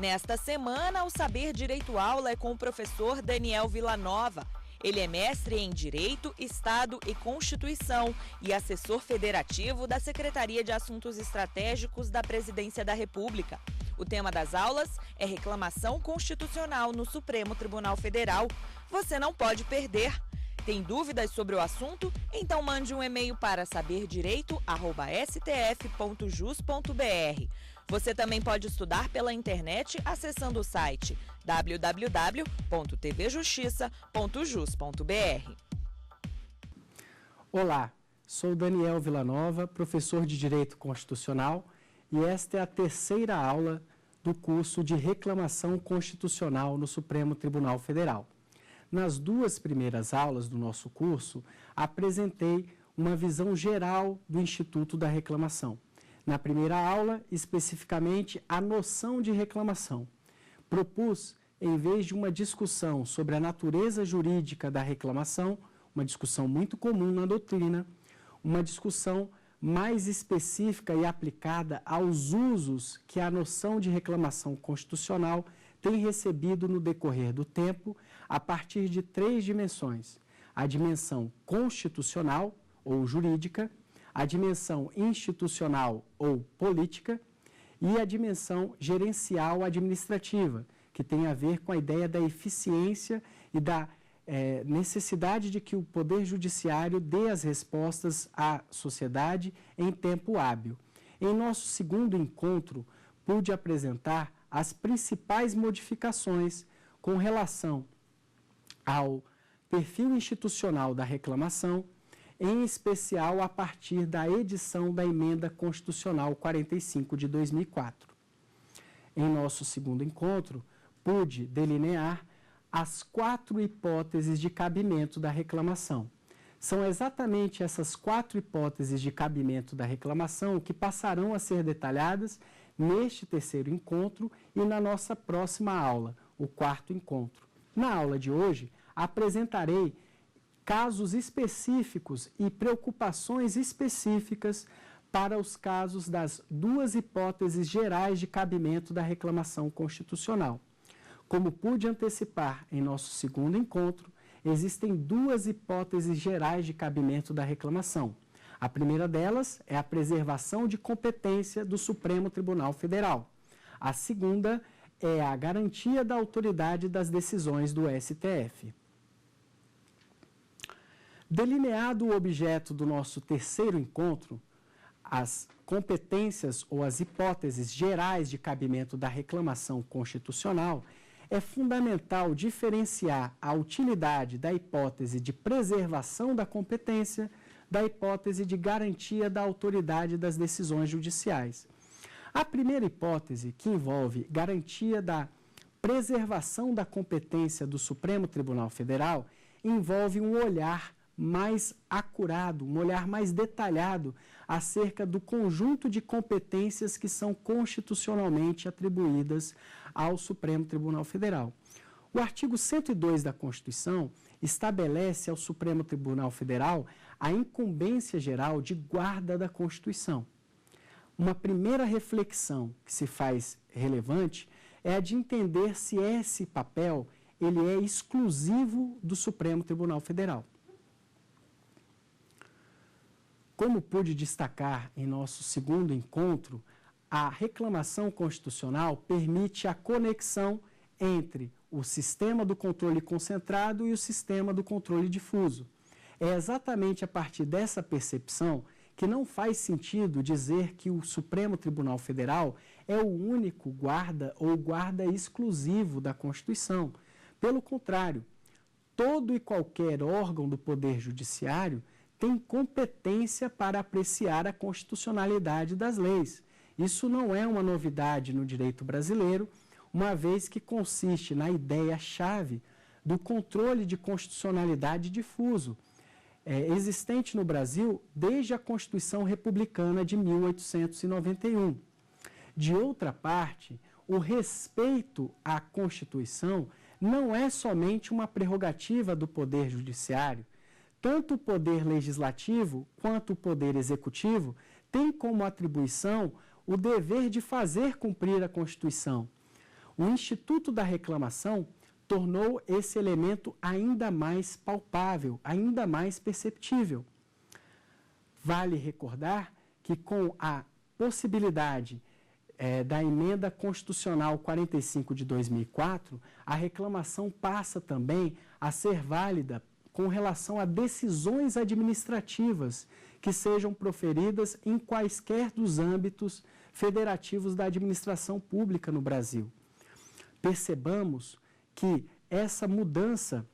Nesta semana, o Saber Direito Aula é com o professor Daniel Villanova. Ele é mestre em Direito, Estado e Constituição e assessor federativo da Secretaria de Assuntos Estratégicos da Presidência da República. O tema das aulas é reclamação constitucional no Supremo Tribunal Federal. Você não pode perder. Tem dúvidas sobre o assunto? Então mande um e-mail para saberdireito@stf.jus.br. Você também pode estudar pela internet acessando o site www.tvjustiça.jus.br. Olá, sou Daniel Villanova, professor de Direito Constitucional, e esta é a terceira aula do curso de Reclamação Constitucional no Supremo Tribunal Federal. Nas duas primeiras aulas do nosso curso, apresentei uma visão geral do Instituto da Reclamação. Na primeira aula, especificamente, a noção de reclamação. Propus, em vez de uma discussão sobre a natureza jurídica da reclamação, uma discussão muito comum na doutrina, uma discussão mais específica e aplicada aos usos que a noção de reclamação constitucional tem recebido no decorrer do tempo, a partir de três dimensões: a dimensão constitucional ou jurídica, a dimensão institucional ou política e a dimensão gerencial administrativa, que tem a ver com a ideia da eficiência e da necessidade de que o Poder Judiciário dê as respostas à sociedade em tempo hábil. Em nosso segundo encontro, pude apresentar as principais modificações com relação ao perfil institucional da reclamação, em especial a partir da edição da Emenda Constitucional 45 de 2004. Em nosso segundo encontro, pude delinear as 4 hipóteses de cabimento da reclamação. São exatamente essas 4 hipóteses de cabimento da reclamação que passarão a ser detalhadas neste terceiro encontro e na nossa próxima aula, o quarto encontro. Na aula de hoje, apresentarei casos específicos e preocupações específicas para os casos das duas hipóteses gerais de cabimento da reclamação constitucional. Como pude antecipar em nosso segundo encontro, existem duas hipóteses gerais de cabimento da reclamação. A primeira delas é a preservação de competência do Supremo Tribunal Federal. A segunda é a garantia da autoridade das decisões do STF. Delineado o objeto do nosso terceiro encontro, as competências ou as hipóteses gerais de cabimento da reclamação constitucional, é fundamental diferenciar a utilidade da hipótese de preservação da competência da hipótese de garantia da autoridade das decisões judiciais. A primeira hipótese, que envolve garantia da preservação da competência do Supremo Tribunal Federal, envolve um olhar mais acurado, um olhar mais detalhado acerca do conjunto de competências que são constitucionalmente atribuídas ao Supremo Tribunal Federal. O artigo 102 da Constituição estabelece ao Supremo Tribunal Federal a incumbência geral de guarda da Constituição. Uma primeira reflexão que se faz relevante é a de entender se esse papel ele é exclusivo do Supremo Tribunal Federal. Como pude destacar em nosso segundo encontro, a reclamação constitucional permite a conexão entre o sistema do controle concentrado e o sistema do controle difuso. É exatamente a partir dessa percepção que não faz sentido dizer que o Supremo Tribunal Federal é o único guarda ou guarda exclusivo da Constituição. Pelo contrário, todo e qualquer órgão do Poder Judiciário tem competência para apreciar a constitucionalidade das leis. Isso não é uma novidade no direito brasileiro, uma vez que consiste na ideia-chave do controle de constitucionalidade difuso, existente no Brasil desde a Constituição Republicana de 1891. De outra parte, o respeito à Constituição não é somente uma prerrogativa do Poder Judiciário. Tanto o Poder Legislativo quanto o Poder Executivo têm como atribuição o dever de fazer cumprir a Constituição. O Instituto da Reclamação tornou esse elemento ainda mais palpável, ainda mais perceptível. Vale recordar que com a possibilidade da Emenda Constitucional 45 de 2004, a reclamação passa também a ser válida com relação a decisões administrativas que sejam proferidas em quaisquer dos âmbitos federativos da administração pública no Brasil. Percebamos que essa mudança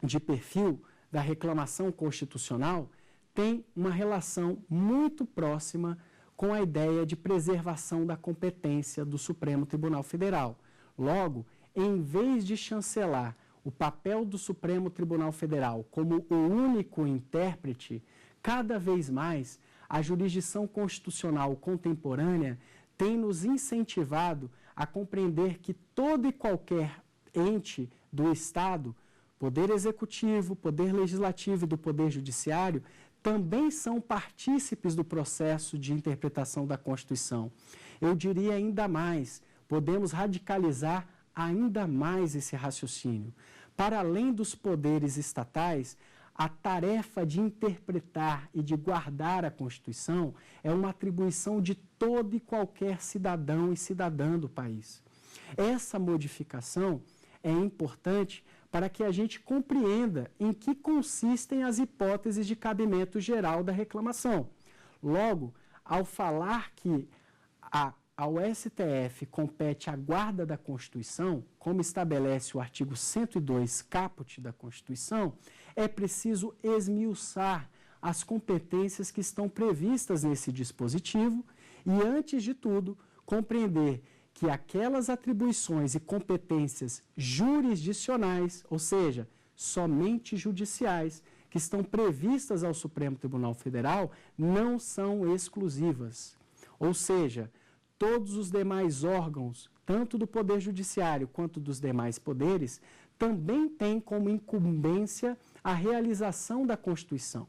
de perfil da reclamação constitucional tem uma relação muito próxima com a ideia de preservação da competência do Supremo Tribunal Federal. Logo, em vez de chancelar o papel do Supremo Tribunal Federal como o único intérprete, cada vez mais a jurisdição constitucional contemporânea tem nos incentivado a compreender que todo e qualquer ente do Estado, Poder Executivo, Poder Legislativo e do Poder Judiciário, também são partícipes do processo de interpretação da Constituição. Eu diria ainda mais, podemos radicalizar ainda mais esse raciocínio. Para além dos poderes estatais, a tarefa de interpretar e de guardar a Constituição é uma atribuição de todo e qualquer cidadão e cidadã do país. Essa modificação é importante para que a gente compreenda em que consistem as hipóteses de cabimento geral da reclamação. Logo, ao falar que ao STF compete a guarda da Constituição, como estabelece o artigo 102 caput da Constituição, é preciso esmiuçar as competências que estão previstas nesse dispositivo e, antes de tudo, compreender que aquelas atribuições e competências jurisdicionais, ou seja, somente judiciais, que estão previstas ao Supremo Tribunal Federal, não são exclusivas. Ou seja, todos os demais órgãos, tanto do Poder Judiciário quanto dos demais poderes, também têm como incumbência a realização da Constituição.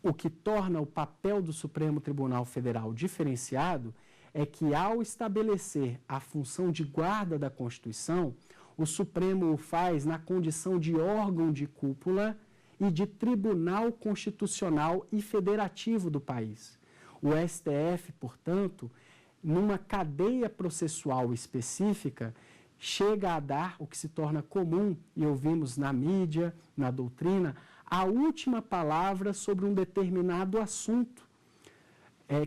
O que torna o papel do Supremo Tribunal Federal diferenciado é que, ao estabelecer a função de guarda da Constituição, o Supremo o faz na condição de órgão de cúpula e de tribunal constitucional e federativo do país. O STF, portanto, numa cadeia processual específica, chega a dar o que se torna comum, e ouvimos na mídia, na doutrina, a última palavra sobre um determinado assunto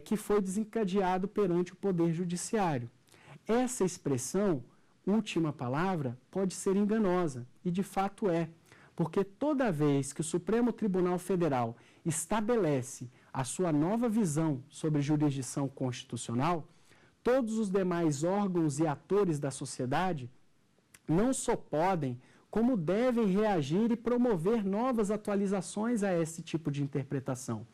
que foi desencadeado perante o Poder Judiciário. Essa expressão, última palavra, pode ser enganosa, e de fato é, porque toda vez que o Supremo Tribunal Federal estabelece a sua nova visão sobre jurisdição constitucional, todos os demais órgãos e atores da sociedade não só podem, como devem reagir e promover novas atualizações a esse tipo de interpretação.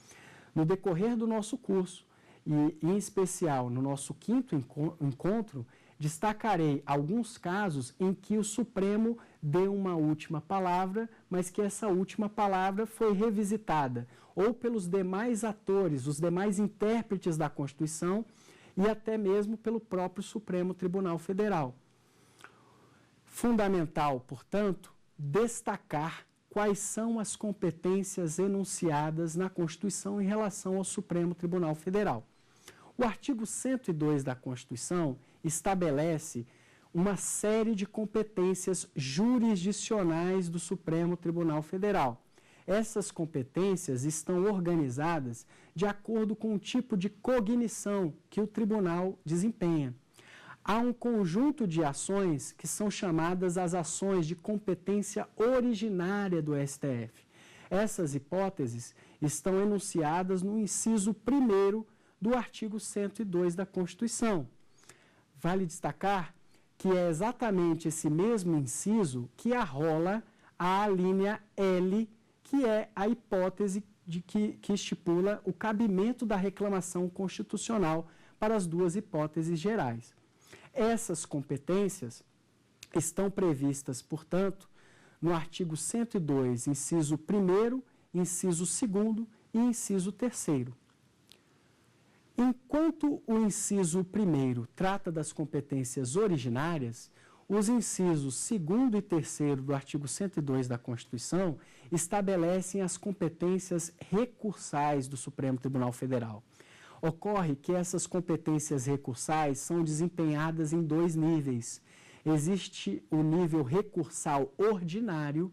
No decorrer do nosso curso, e em especial no nosso quinto encontro, destacarei alguns casos em que o Supremo deu uma última palavra, mas que essa última palavra foi revisitada, ou pelos demais atores, os demais intérpretes da Constituição, e até mesmo pelo próprio Supremo Tribunal Federal. Fundamental, portanto, destacar quais são as competências enunciadas na Constituição em relação ao Supremo Tribunal Federal. O artigo 102 da Constituição estabelece uma série de competências jurisdicionais do Supremo Tribunal Federal. Essas competências estão organizadas de acordo com o tipo de cognição que o tribunal desempenha. Há um conjunto de ações que são chamadas as ações de competência originária do STF. Essas hipóteses estão enunciadas no inciso 1º do artigo 102 da Constituição. Vale destacar que é exatamente esse mesmo inciso que arrola a alínea L, que é a hipótese que estipula o cabimento da reclamação constitucional para as duas hipóteses gerais. Essas competências estão previstas, portanto, no artigo 102, inciso 1º, inciso 2º e inciso 3º. Enquanto o inciso 1º trata das competências originárias, os incisos 2º e 3º do artigo 102 da Constituição estabelecem as competências recursais do Supremo Tribunal Federal. Ocorre que essas competências recursais são desempenhadas em 2 níveis. Existe o nível recursal ordinário,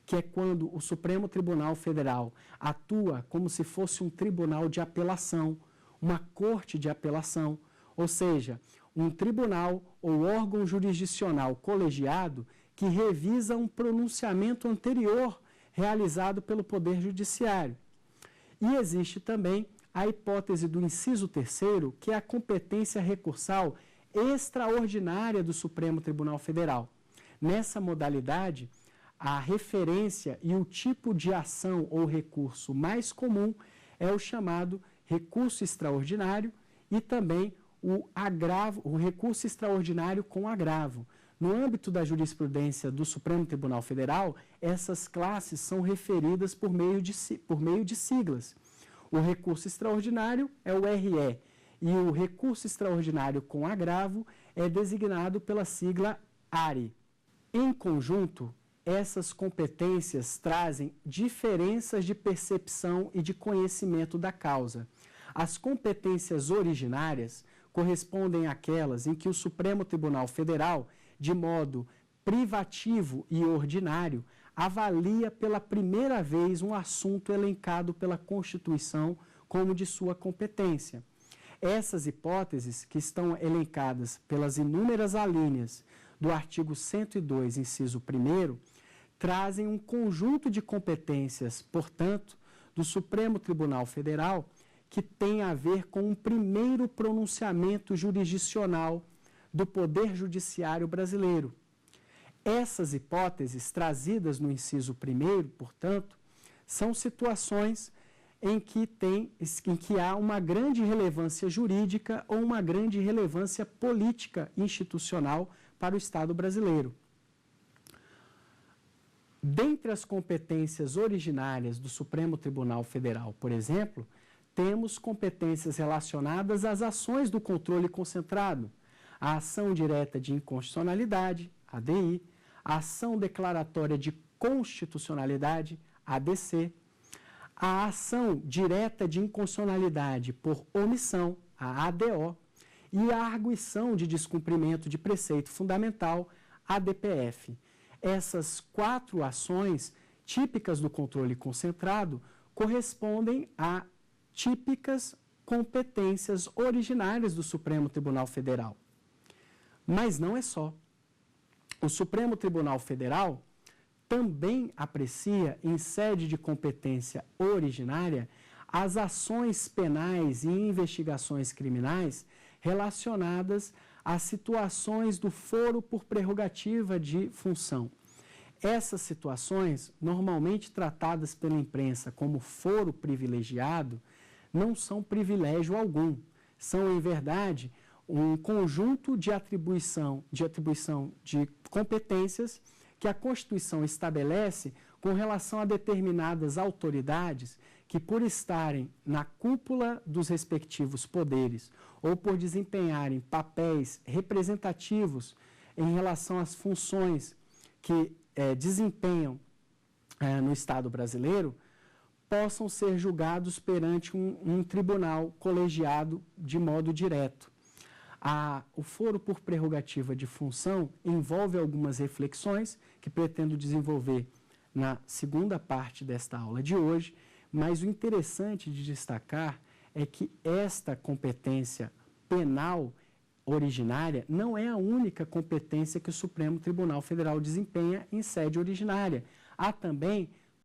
que é quando o Supremo Tribunal Federal atua como se fosse um tribunal de apelação, uma corte de apelação, ou seja, um tribunal ou órgão jurisdicional colegiado que revisa um pronunciamento anterior realizado pelo Poder Judiciário. E existe também a hipótese do inciso 3º, que é a competência recursal extraordinária do Supremo Tribunal Federal. Nessa modalidade, a referência e o tipo de ação ou recurso mais comum é o chamado recurso extraordinário e também o recurso extraordinário com agravo. No âmbito da jurisprudência do Supremo Tribunal Federal, essas classes são referidas por meio de siglas. O recurso extraordinário é o RE e o recurso extraordinário com agravo é designado pela sigla ARE. Em conjunto, essas competências trazem diferenças de percepção e de conhecimento da causa. As competências originárias correspondem àquelas em que o Supremo Tribunal Federal, de modo privativo e ordinário, avalia pela primeira vez um assunto elencado pela Constituição como de sua competência. Essas hipóteses, que estão elencadas pelas inúmeras alíneas do artigo 102, inciso 1º, trazem um conjunto de competências, portanto, do Supremo Tribunal Federal que tem a ver com um primeiro pronunciamento jurisdicional do Poder Judiciário brasileiro. Essas hipóteses trazidas no inciso 1º, portanto, são situações em que há uma grande relevância jurídica ou uma grande relevância política institucional para o Estado brasileiro. Dentre as competências originárias do Supremo Tribunal Federal, por exemplo, temos competências relacionadas às ações do controle concentrado, a ação direta de inconstitucionalidade, ADI, a ação declaratória de constitucionalidade, ADC, a ação direta de inconstitucionalidade por omissão, a ADO, e a arguição de descumprimento de preceito fundamental, ADPF. Essas 4 ações típicas do controle concentrado correspondem a típicas competências originárias do Supremo Tribunal Federal. Mas não é só. O Supremo Tribunal Federal também aprecia, em sede de competência originária, as ações penais e investigações criminais relacionadas às situações do foro por prerrogativa de função. Essas situações, normalmente tratadas pela imprensa como foro privilegiado, não são privilégio algum. São, em verdade, um conjunto de atribuição de competências que a Constituição estabelece com relação a determinadas autoridades que, por estarem na cúpula dos respectivos poderes ou por desempenharem papéis representativos em relação às funções que desempenham no Estado brasileiro, possam ser julgados perante um tribunal colegiado de modo direto. O foro por prerrogativa de função envolve algumas reflexões que pretendo desenvolver na segunda parte desta aula de hoje, mas o interessante de destacar é que esta competência penal originária não é a única competência que o Supremo Tribunal Federal desempenha em sede originária. Há também